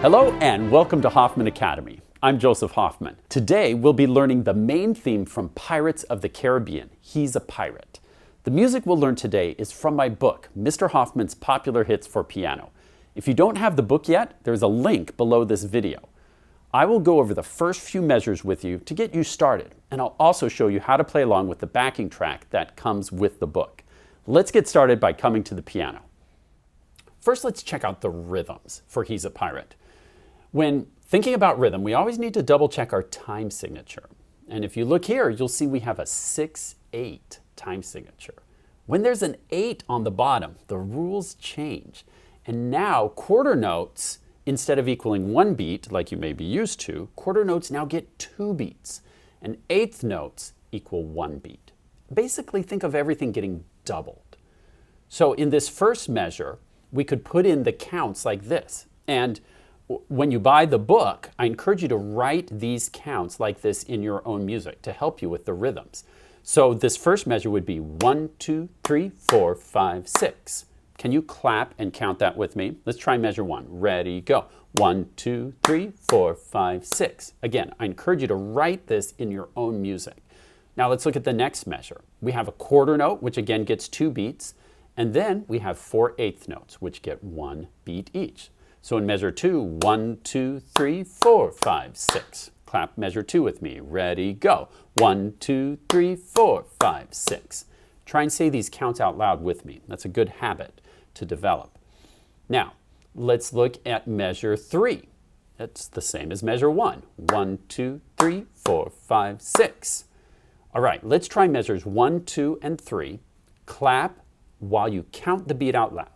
Hello and welcome to Hoffman Academy. I'm Joseph Hoffman. Today we'll be learning the main theme from Pirates of the Caribbean, He's a Pirate. The music we'll learn today is from my book, Mr. Hoffman's Popular Hits for Piano. If you don't have the book yet, there's a link below this video. I will go over the first few measures with you to get you started, and I'll also show you how to play along with the backing track that comes with the book. Let's get started by coming to the piano. First, let's check out the rhythms for He's a Pirate. When thinking about rhythm, we always need to double check our time signature. And if you look here, you'll see we have a 6/8 time signature. When there's an 8 on the bottom, the rules change. And now quarter notes, instead of equaling 1 beat, like you may be used to, quarter notes now get 2 beats. And eighth notes equal 1 beat. Basically, think of everything getting doubled. So in this first measure, we could put in the counts like this. And when you buy the book, I encourage you to write these counts like this in your own music to help you with the rhythms. So this first measure would be 1, 2, 3, 4, 5, 6. Can you clap and count that with me? Let's try measure 1. Ready, go. 1, 2, 3, 4, 5, 6. Again, I encourage you to write this in your own music. Now let's look at the next measure. We have a quarter note, which again gets 2 beats. And then we have 4/8 notes, which get 1 beat each. So in measure 2, 1, 2, 3, 4, 5, 6. Clap measure 2 with me. Ready, go. 1, 2, 3, 4, 5, 6. Try and say these counts out loud with me. That's a good habit to develop. Now, let's look at measure 3. It's the same as measure 1. 1, 2, 3, 4, 5, 6. All right, let's try measures 1, 2, and 3. Clap while you count the beat out loud.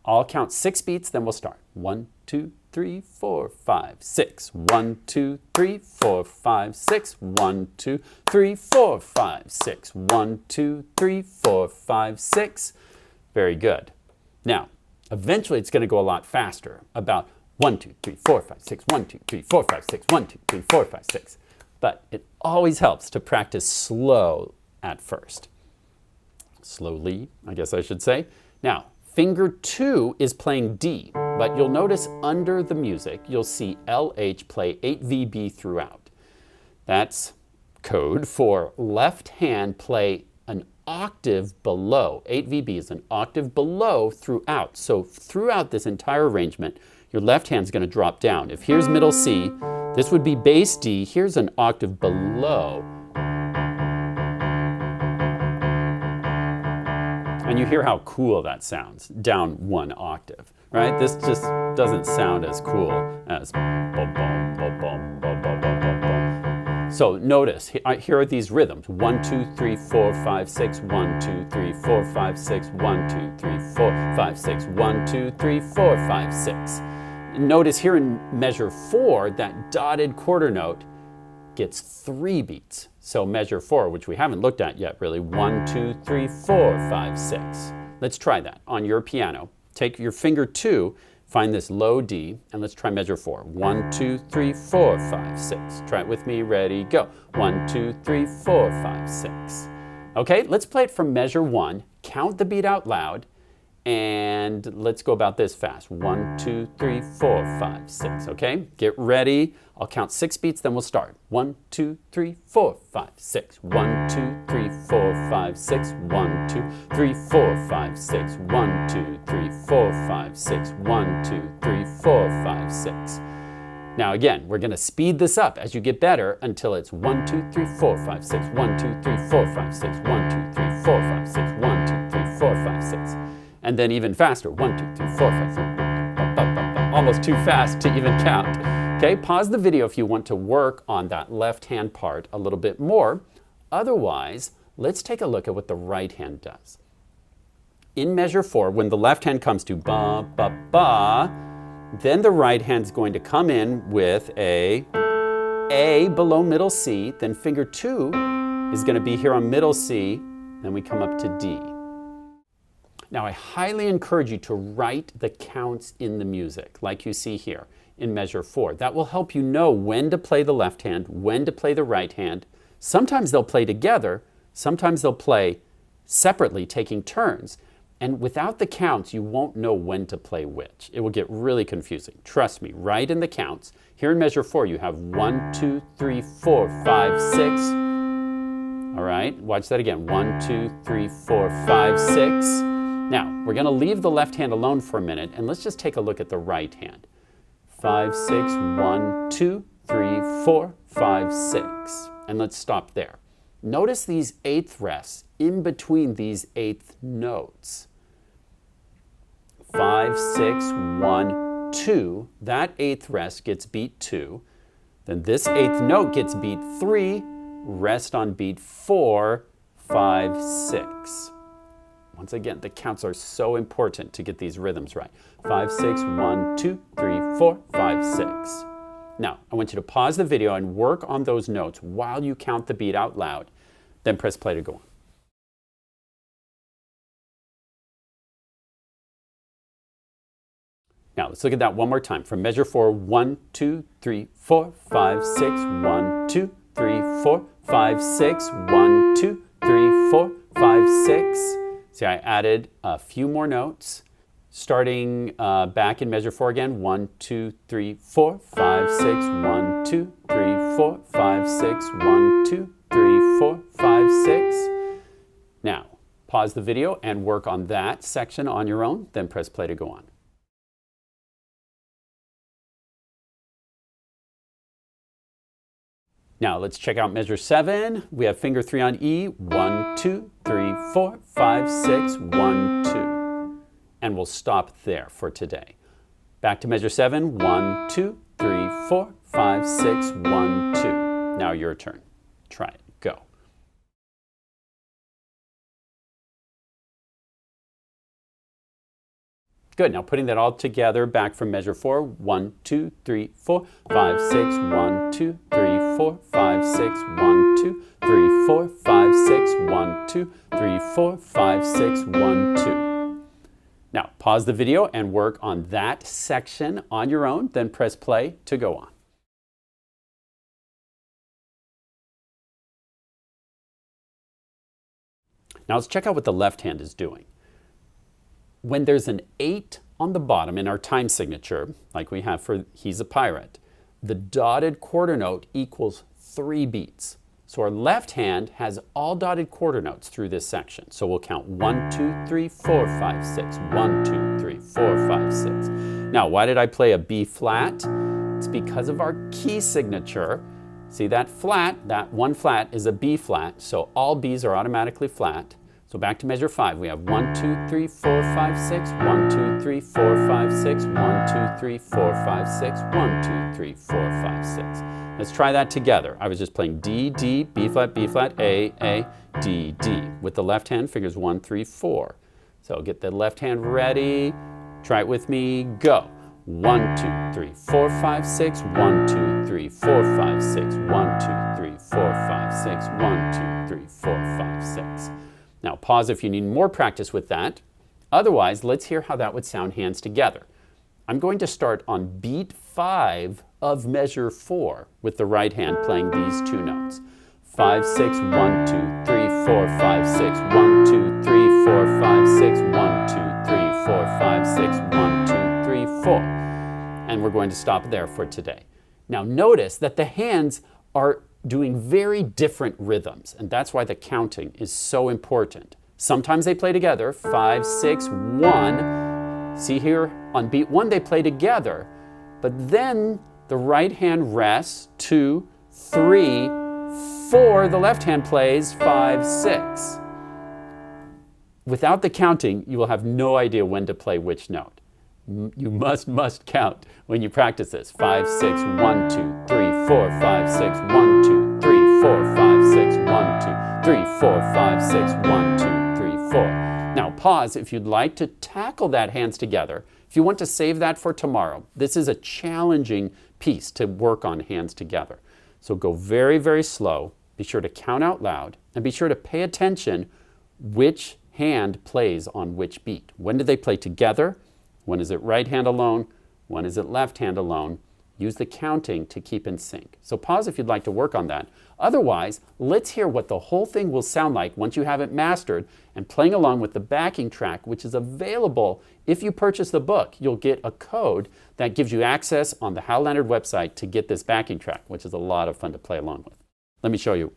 I'll count 6 beats, then we'll start. 1, 2, 3, 4, 5, 6. 1, 2, 3, 4, 5, 6. 1, 2, 3, 4, 5, 6. 1, 2, 3, 4, 5, 6. Very good. Now, eventually it's going to go a lot faster. About 1, 2, 3, 4, 5, 6. 1, 2, 3, 4, 5, 6. 1, 2, 3, 4, 5, 6. But it always helps to practice slow at first. Slowly, I guess I should say. Now, finger 2 is playing D, but you'll notice under the music, you'll see LH play 8VB throughout. That's code for left hand play an octave below. 8VB is an octave below throughout. So throughout this entire arrangement, your left hand's going to drop down. If here's middle C, this would be bass D. Here's an octave below. And you hear how cool that sounds, down 1 octave, right? This just doesn't sound as cool as boom, boom, boom, boom, boom, boom, boom, boom, boom. So notice, here are these rhythms. 1, 2, 3, 4, 5, 6. 1, 2, 3, 4, 5, 6. 1, 2, 3, 4, 5, 6. 1, 2, 3, 4, 5, 6. Notice here in measure 4, that dotted quarter note gets 3 beats. So measure 4, which we haven't looked at yet really, 1, 2, 3, 4, 5, 6. Let's try that on your piano. Take your finger 2, find this low D, and let's try measure 4. 1, 2, 3, 4, 5, 6. Try it with me, ready, go. 1, 2, 3, 4, 5, 6. Okay, let's play it from measure 1, count the beat out loud, and let's go about this fast. 1, 2, 3, 4, 5, 6. Okay, get ready. I'll count 6 beats, then we'll start. 1, 2, 3, 4, 5, 6. 1, 2, 3, 4, 5, 6. 1, 2, 3, 4, 5, 6. 1, 2, 3, 4, 5, 6. 1, 2, 3, 4, 5, 6. Now again, we're going to speed this up as you get better until it's 1, 2, 3, 4, 5, 6. 1, 2, 3, 4, 5, 6. 1, 2, 3, 4, 5, 6. 1, 2, 3, 4, 5, 6. And then even faster. 1, 2, 3, 4, 5, 6. Almost too fast to even count. Okay, pause the video if you want to work on that left hand part a little bit more. Otherwise, let's take a look at what the right hand does. In measure 4, when the left hand comes to ba, ba, ba, then the right hand's going to come in with a below middle C, then finger 2 is going to be here on middle C, then we come up to D. Now I highly encourage you to write the counts in the music, like you see here in measure 4. That will help you know when to play the left hand, when to play the right hand. Sometimes they'll play together, sometimes they'll play separately, taking turns. And without the counts, you won't know when to play which. It will get really confusing. Trust me, write in the counts. Here in measure 4, you have 1, 2, 3, 4, 5, 6. All right, watch that again. 1, 2, 3, 4, 5, 6. Now, we're going to leave the left hand alone for a minute, and let's just take a look at the right hand. 5, 6, 1, 2, 3, 4, 5, 6. And let's stop there. Notice these eighth rests in between these eighth notes. 5, 6, 1, 2. That eighth rest gets beat 2. Then this eighth note gets beat 3. Rest on beat 4, 5, 6. Once again, the counts are so important to get these rhythms right. 5, 6, 1, 2, 3, 4, 5, 6. Now, I want you to pause the video and work on those notes while you count the beat out loud. Then press play to go on. Now, let's look at that one more time. From measure 4, 1, 2, 3, 4, 5, 6, 1, 2, 3, 4, 5, 6, 1, 2, 3, 4, 5, 6. See, I added a few more notes. Starting back in measure 4 again. 1, 2, 3, 4, 5, 6, 1, 2, 3, 4, 5, 6, 1, 2, 3, 4, 5, 6. Now, pause the video and work on that section on your own, then press play to go on. Now let's check out measure 7. We have finger 3 on E. 1, 2, 3, 4, 5, 6, 1, 2. And we'll stop there for today. Back to measure 7. 1, 2, 3, 4, 5, 6, 1, 2. Now your turn. Try it. Go. Good. Now putting that all together, back from measure 4. 1, 2, 3, 4, 5, 6, 1, 2, 3, 4, 5, 6, 1, 2, 3, 4, 5, 6, 1, 2, 3, 4, 5, 6, 1, 2. Now pause the video and work on that section on your own, then press play to go on. Now let's check out what the left hand is doing. When there's an 8 on the bottom in our time signature, like we have for He's a Pirate, the dotted quarter note equals 3 beats. So our left hand has all dotted quarter notes through this section. So we'll count 1, 2, 3, 4, 5, 6. 1, 2, 3, 4, 5, 6. Now, why did I play a B flat? It's because of our key signature. See that flat, that one flat is a B flat, so all Bs are automatically flat. So back to measure 5, we have 1, 2, 3, 4, 5, 6, 1, 2, 3, 4, 5, 6, 1, 2, 3, 4, 5, 6, 1, 2, 3, 4, 5, 6. Let's try that together. I was just playing D, D, B flat, A, D, D. With the left hand, fingers 1, 3, 4. So get the left hand ready. Try it with me, go. 1, 2, 3, 4, 5, 6, 1, 2, 3, 4, 5, 6, 1, 2, 3, 4, 5, 6, 1, 2, 3, 4, 5, 6. Now pause if you need more practice with that. Otherwise, let's hear how that would sound hands together. I'm going to start on beat 5 of measure 4 with the right hand playing these 2 notes. 5, 6, 1, 2, 3, 4, 5, 6, 1, 2, 3, 4, 5, 6, 1, 2, 3, 4, 5, 6, 1, 2, 3, 4. And we're going to stop there for today. Now notice that the hands are doing very different rhythms, and that's why the counting is so important. Sometimes they play together, 5, 6, 1. See here, on beat 1 they play together, but then the right hand rests, 2, 3, 4, the left hand plays 5, 6. Without the counting, you will have no idea when to play which note. You must count when you practice this. 5, 6, 1, 2, 3, 4, 5, 6, 1, 2, 3, 4, 5, 6, 1, 2, 3, 4, 5, 6, 1, 2, 3, 4. Now pause if you'd like to tackle that hands together. If you want to save that for tomorrow, this is a challenging piece to work on hands together. So go very, very slow. Be sure to count out loud and be sure to pay attention which hand plays on which beat. When do they play together? When is it right hand alone? When is it left hand alone? Use the counting to keep in sync. So pause if you'd like to work on that. Otherwise, let's hear what the whole thing will sound like once you have it mastered and playing along with the backing track, which is available. If you purchase the book, you'll get a code that gives you access on the Hal Leonard website to get this backing track, which is a lot of fun to play along with. Let me show you.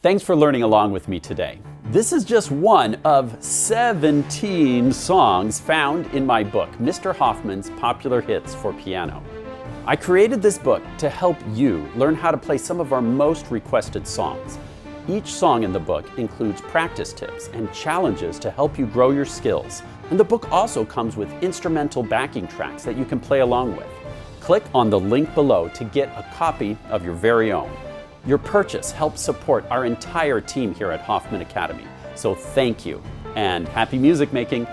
Thanks for learning along with me today. This is just one of 17 songs found in my book, Mr. Hoffman's Popular Hits for Piano. I created this book to help you learn how to play some of our most requested songs. Each song in the book includes practice tips and challenges to help you grow your skills. And the book also comes with instrumental backing tracks that you can play along with. Click on the link below to get a copy of your very own. Your purchase helps support our entire team here at Hoffman Academy. So thank you, and happy music making!